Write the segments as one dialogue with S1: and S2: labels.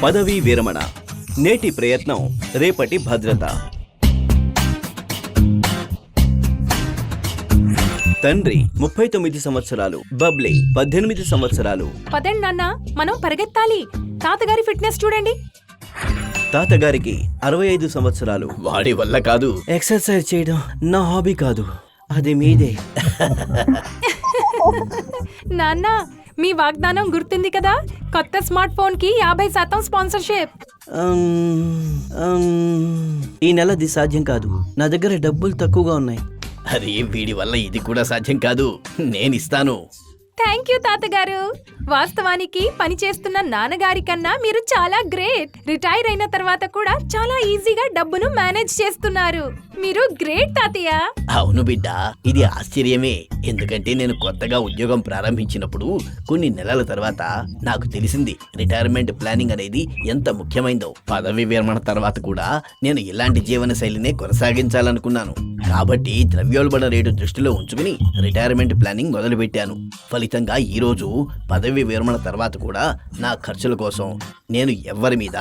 S1: పదవీ విరమణ. నేటి ప్రయత్నం రేపటి భద్రత. తండ్రి 39 సంవత్సరాలు, బబ్లీ 18 సంవత్సరాలు.
S2: పదండి నాన్న, మనం పరిగెత్తాలి. తాతగారి ఫిట్నెస్ చూడండి.
S1: తాతగారికి 65 సంవత్సరాలు.
S3: వాడి వల్ల కాదు.
S1: ఎక్సర్సైజ్ చేయడం నా హాబీ కాదు, అది మీదే.
S2: నాన్న, మీ వాగ్దానం గుర్తుంది కదా, కొత్త స్మార్ట్ ఫోన్ కి 50% స్పాన్సర్షిప్.
S1: ఈ నెలది సాధ్యం కాదు, నా దగ్గర డబ్బులు తక్కువగా ఉన్నాయి.
S3: అరే, వీడి వల్ల ఇది కూడా సాధ్యం కాదు, నేనిస్తాను.
S2: థ్యాంక్ యూ తాతగారు. వాస్తవానికి పని చేస్తున్న నాన్నగారి కన్నా మీరు చాలా గ్రేట్. రిటైర్ అయిన తర్వాత కూడా చాలా ఈజీగా డబ్బును మేనేజ్ చేస్తున్నారు. మీరు గ్రేట్ తాతయ్య.
S3: అవును బిడ్డ, ఇది ఆశ్చర్యమే. ఎందుకంటే నేను కొత్తగా ఉద్యోగం ప్రారంభించినప్పుడు కొన్ని నెలల తర్వాత నాకు తెలిసింది రిటైర్మెంట్ ప్లానింగ్ అనేది ఎంత ముఖ్యమైందో. పదవి విరమణ తర్వాత కూడా నేను ఇలాంటి జీవన శైలినే కొనసాగించాలనుకున్నాను. కాబట్టి ద్రవ్యోల్బణ రేటు దృష్టిలో ఉంచుకుని రిటైర్మెంట్ ప్లానింగ్ మొదలుపెట్టాను. ఫలితంగా ఈ రోజు పదవి విరమణ తర్వాత కూడా నా ఖర్చుల కోసం నేను ఎవ్వరి మీద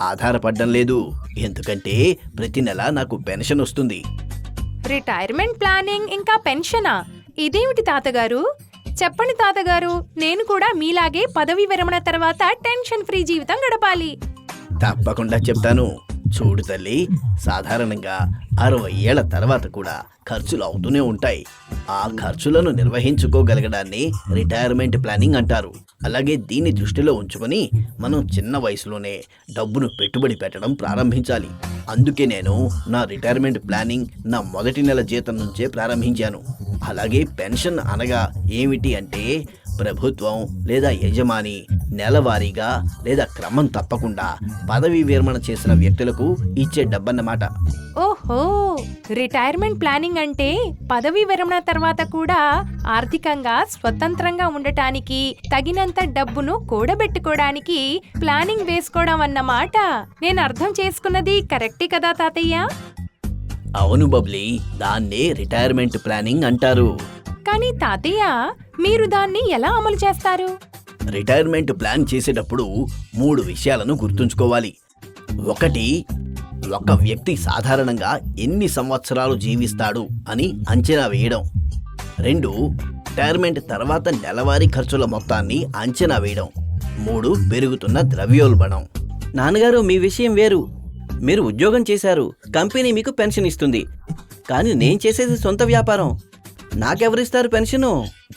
S3: ఆధారపడడం లేదు. ఎందుకంటే ప్రతి నెల నాకు పెన్షన్ వస్తుంది.
S2: రిటైర్మెంట్ ప్లానింగ్ ఇంకా పెన్షనా? ఇదేమిటి తాతగారు? చెప్పండి తాతగారు, నేను కూడా మీలాగే పదవి విరమణ తర్వాత టెన్షన్ ఫ్రీ జీవితం గడపాలి.
S3: తప్పకుండా చెప్తాను. చూడు తల్లి, సాధారణంగా 60 ఏళ్ల తర్వాత కూడా ఖర్చులు అవుతూనే ఉంటాయి. ఆ ఖర్చులను నిర్వహించుకోగలగడాన్ని రిటైర్మెంట్ ప్లానింగ్ అంటారు. అలాగే దీన్ని దృష్టిలో ఉంచుకొని మనం చిన్న వయసులోనే డబ్బును పెట్టుబడి పెట్టడం ప్రారంభించాలి. అందుకే నేను నా రిటైర్మెంట్ ప్లానింగ్ నా మొదటి నెల జీతం నుంచే ప్రారంభించాను. అలాగే పెన్షన్ అనగా ఏమిటి అంటే, ప్రభుత్వం లేదా యజమాని నెలవారీగా లేదా క్రమం తప్పకుండా పదవీ విరమణ చేసిన వ్యక్తులకు ఇచ్చే డబ్బన్నమాట.
S2: ఓహో, రిటైర్మెంట్ ప్లానింగ్ అంటే పదవి విరమణ తర్వాత కూడా ఆర్థికంగా స్వతంత్రంగా ఉండటానికి తగినంత డబ్బును కూడబెట్టుకోవడానికి ప్లానింగ్ వేసుకోవడం అన్నమాట. నేను అర్థం చేసుకున్నది కరెక్టే కదా తాతయ్య?
S3: అవును బబ్లీ, దాన్నే రిటైర్మెంట్ ప్లానింగ్ అంటారు.
S2: కానీ తాతయ్య, మీరు దాన్ని ఎలా అమలు చేస్తారు?
S3: రిటైర్మెంట్ ప్లాన్ చేసేటప్పుడు 3 విషయాలను గుర్తుంచుకోవాలి. 1, ఒక వ్యక్తి సాధారణంగా ఎన్ని సంవత్సరాలు జీవిస్తాడు అని అంచనా వేయడం. 2, రిటైర్మెంట్ తర్వాత నెలవారీ ఖర్చుల మొత్తాన్ని అంచనా వేయడం. 3, పెరుగుతున్న ద్రవ్యోల్బణం.
S1: నాన్నగారు, మీ విషయం వేరు. మీరు ఉద్యోగం చేశారు, కంపెనీ మీకు పెన్షన్ ఇస్తుంది. కానీ నేను చేసేది సొంత వ్యాపారం, నాకెవరిస్తారు పెన్షను?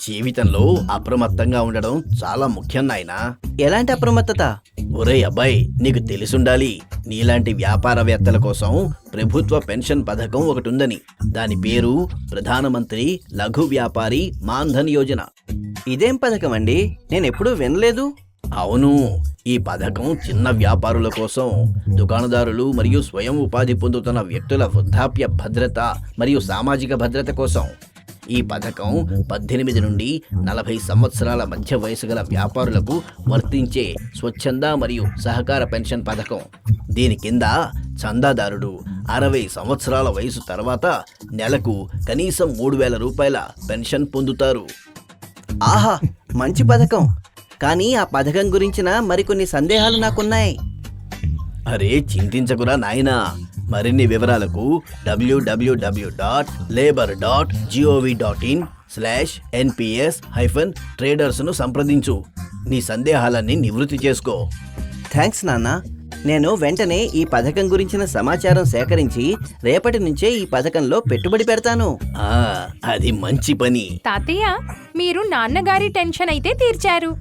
S3: జీవితంలో అప్రమత్తంగా ఉండడం చాలా ముఖ్యం నాయనా.
S1: ఎలాంటి అప్రమత్తత?
S3: ఒరే అబ్బాయి, నీకు తెలిసుండాలి, నీలాంటి వ్యాపారవేత్తల కోసం ప్రభుత్వ పెన్షన్ పథకం ఒకటి ఉందని. దాని పేరు ప్రధానమంత్రి లఘు వ్యాపారి మాన్ధన్ యోజన.
S1: ఇదేం పథకం అండి? నేనెప్పుడూ వినలేదు.
S3: అవును, ఈ పథకం చిన్న వ్యాపారుల కోసం, దుకాణదారులు మరియు స్వయం ఉపాధి పొందుతున్న వ్యక్తుల వృద్ధాప్య భద్రత మరియు సామాజిక భద్రత కోసం. ఈ పథకం 18 నుండి 40 సంవత్సరాల మధ్య వయసు గల వ్యాపారులకు వర్తించే స్వచ్ఛంద మరియు సహకార పెన్షన్ పథకం. దీని కింద చందాదారుడు 60 సంవత్సరాల వయసు తర్వాత నెలకు కనీసం 3,000 రూపాయల పెన్షన్ పొందుతారు.
S1: ఆహా, మంచి పథకం. కానీ ఆ పథకం గురించిన మరికొన్ని సందేహాలు నాకున్నాయి.
S3: అరే, చింతించకురా నాయనా. మరిన్ని వివరాలకు www.labor.gov.in/nps-traders సంప్రదించు. నీ సందేహాలన్నీ నివృత్తి చేసుకో.
S1: థ్యాంక్స్ నాన్న. నేను వెంటనే ఈ పథకం గురించిన సమాచారం సేకరించి రేపటి నుంచే ఈ పథకంలో పెట్టుబడి పెడతాను.
S3: అది మంచి పని.
S2: తాతయ్య, మీరు నాన్నగారి టెన్షన్ అయితే తీర్చారు.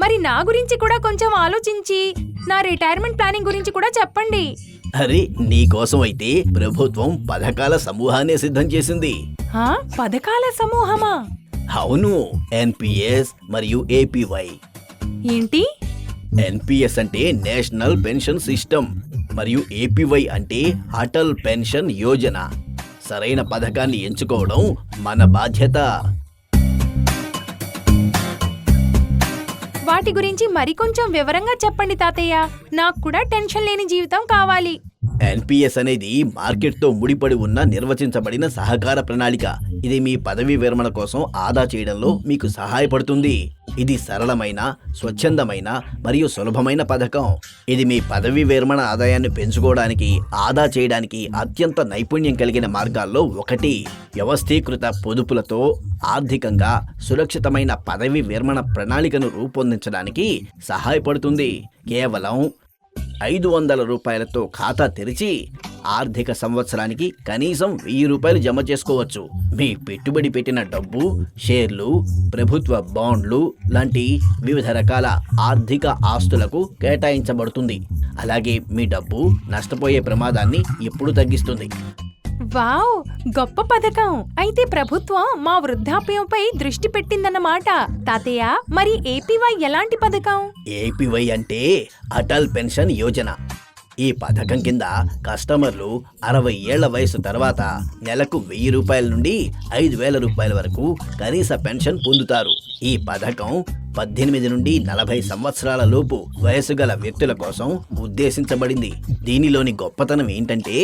S2: మరి నా గురించి కూడా కొంచెం ఆలోచించి నా రిటైర్మెంట్ ప్లానింగ్ గురించి కూడా చెప్పండి.
S3: అరే, నీకోసం అయితే ప్రభుత్వం పథకాల సమూహాన్ని సిద్ధం చేసింది.
S2: పథకాల సమూహమా?
S3: అవును, ఎన్పిఎస్ మరియు ఏపీవై.
S2: ఏంటి?
S3: ఎన్పిఎస్ అంటే నేషనల్ పెన్షన్ సిస్టమ్ మరియు ఏపీవై అంటే అటల్ పెన్షన్ యోజన. సరైన పథకాన్ని ఎంచుకోవడం మన బాధ్యత.
S2: వాటి గురించి మరికొంచెం వివరంగా చెప్పండి తాతయ్య. నాకు కూడా టెన్షన్ లేని జీవితం కావాలి.
S3: ఎన్పిఎస్ అనేది మార్కెట్తో ముడిపడి ఉన్న నిర్వచించబడిన సహకార ప్రణాళిక. ఇది మీ పదవీ విరమణ కోసం ఆదా చేయడంలో మీకు సహాయపడుతుంది. ఇది సరళమైన, స్వచ్ఛందమైన మరియు సులభమైన పథకం. ఇది మీ పదవీ విరమణ ఆదాయాన్ని పెంచుకోవడానికి, ఆదా చేయడానికి అత్యంత నైపుణ్యం కలిగిన మార్గాల్లో ఒకటి. వ్యవస్థీకృత పొదుపులతో ఆర్థికంగా సురక్షితమైన పదవీ విరమణ ప్రణాళికను రూపొందించడానికి సహాయపడుతుంది. కేవలం 500 రూపాయలతో ఖాతా తెరిచి ఆర్థిక సంవత్సరానికి కనీసం 1000 రూపాయలు జమ చేసుకోవచ్చు. మీ పెట్టుబడి పెట్టిన డబ్బు షేర్లు, ప్రభుత్వ బాండ్లు లాంటి వివిధ రకాల ఆర్థిక ఆస్తులకు కేటాయించబడుతుంది. అలాగే మీ డబ్బు నష్టపోయే ప్రమాదాన్ని ఎప్పుడు తగ్గిస్తుంది.
S2: వావ్, గొప్ప పథకం. అయితే ప్రభుత్వం మా వృద్ధాప్యంపై దృష్టి పెట్టిందన్నమాట. తాతయ్య, మరి ఏపీవై ఎలాంటి పథకం?
S3: ఏపీవై అంటే అటల్ పెన్షన్ యోజన. ఈ పథకం కింద కస్టమర్లు 60 ఏళ్ల వయసు తర్వాత నెలకు 1000 రూపాయల నుండి 5000 రూపాయల వరకు కనీస పెన్షన్ పొందుతారు. ఈ పథకం 18 నుండి 40 సంవత్సరాల లోపు వయసు గల వ్యక్తుల కోసం ఉద్దేశించబడింది. దీనిలోని గొప్పతనం ఏంటంటే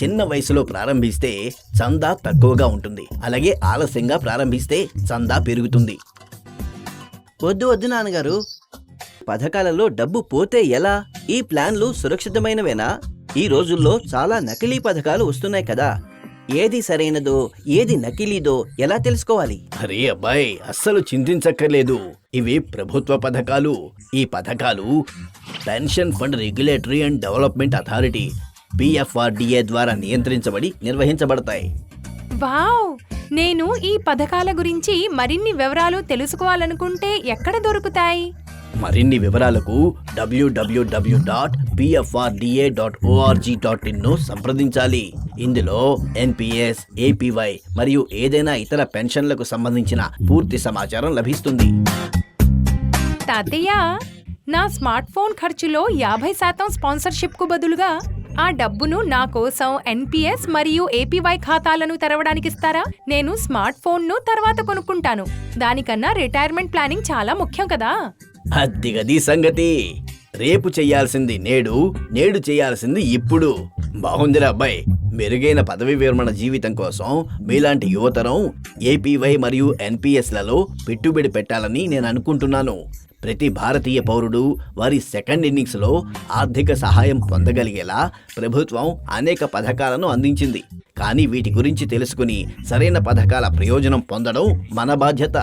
S3: చిన్న వయసులో ప్రారంభిస్తే చందా తక్కువగా ఉంటుంది. అలాగే ఆలస్యంగా ప్రారంభిస్తే చందా పెరుగుతుంది.
S1: వద్దు వద్దు నాన్నగారు, పథకాలలో డబ్బు పోతే ఎలా? ఈ ప్లాన్లు సురక్షితమైనవేనా? ఈ రోజుల్లో చాలా నకిలీ పథకాలు వస్తున్నాయి కదా. ఏది సరైనదో ఏది నకిలీదో ఎలా తెలుసుకోవాలి?
S3: అరే అబ్బాయి, అస్సలు చింతించక్కర్లేదు. ఇవి ప్రభుత్వ పథకాలు. ఈ పథకాలు pension fund regulatory and development authority PFRDA ద్వారా నియంత్రించబడి నిర్వహించబడతాయి.
S2: వావ్, నేను ఈ పథకాల గురించి మరిన్ని వివరాలు తెలుసుకోవాలనుకుంటే ఎక్కడ దొరుకుతాయి?
S3: మరిన్ని వివరాలకు www.pfrda.org.in ను సంప్రదించాలి. ఇందులో NPS, APY మరియు ఏదైనా ఇతర పెన్షన్లకు సంబంధించిన పూర్తి సమాచారం లభిస్తుంది.
S2: తాతయ్య, నా స్మార్ట్ ఫోన్ ఖర్చులో 50% స్పాన్సర్షిప్కు బదులుగా ఆ డబ్బును నా కోసం NPS మరియు APY ఖాతాలను తెరవడానికి ఇస్తారా? నేను స్మార్ట్ ఫోన్ను తర్వాత కొనుక్కుంటాను. దానికన్నా రిటైర్మెంట్ ప్లానింగ్ చాలా ముఖ్యం కదా.
S3: అద్దిగది సంగతి. రేపు చెయ్యాల్సింది నేడు, నేడు చేయాల్సింది ఇప్పుడు. బాగుందిరా అబ్బాయి. మెరుగైన పదవి విరమణ జీవితం కోసం మీలాంటి యువతరం APY మరియు NPSలలో పెట్టుబడి పెట్టాలని నేను అనుకుంటున్నాను. ప్రతి భారతీయ పౌరుడు వారి సెకండ్ ఇన్నింగ్స్లో ఆర్థిక సహాయం పొందగలిగేలా ప్రభుత్వం అనేక పథకాలను అందించింది. కానీ వీటి గురించి తెలుసుకుని సరైన పథకాల ప్రయోజనం పొందడం మన బాధ్యత.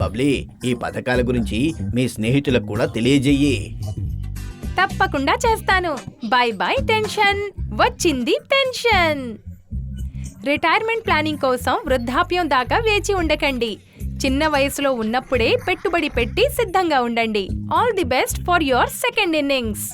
S3: బబ్లీ, ఈ పథకాల గురించి మీ స్నేహితులకు కూడా తెలియజేయి.
S2: తప్పకుండా చేస్తాను. బై బై టెన్షన్, వచ్చింది పెన్షన్. రిటైర్మెంట్ ప్లానింగ్ కోసం వృద్ధాప్యం దాకా వేచి ఉండకండి. చిన్న వయసులో ఉన్నప్పుడే పెట్టుబడి పెట్టి సిద్ధంగా ఉండండి. All the best for your second innings.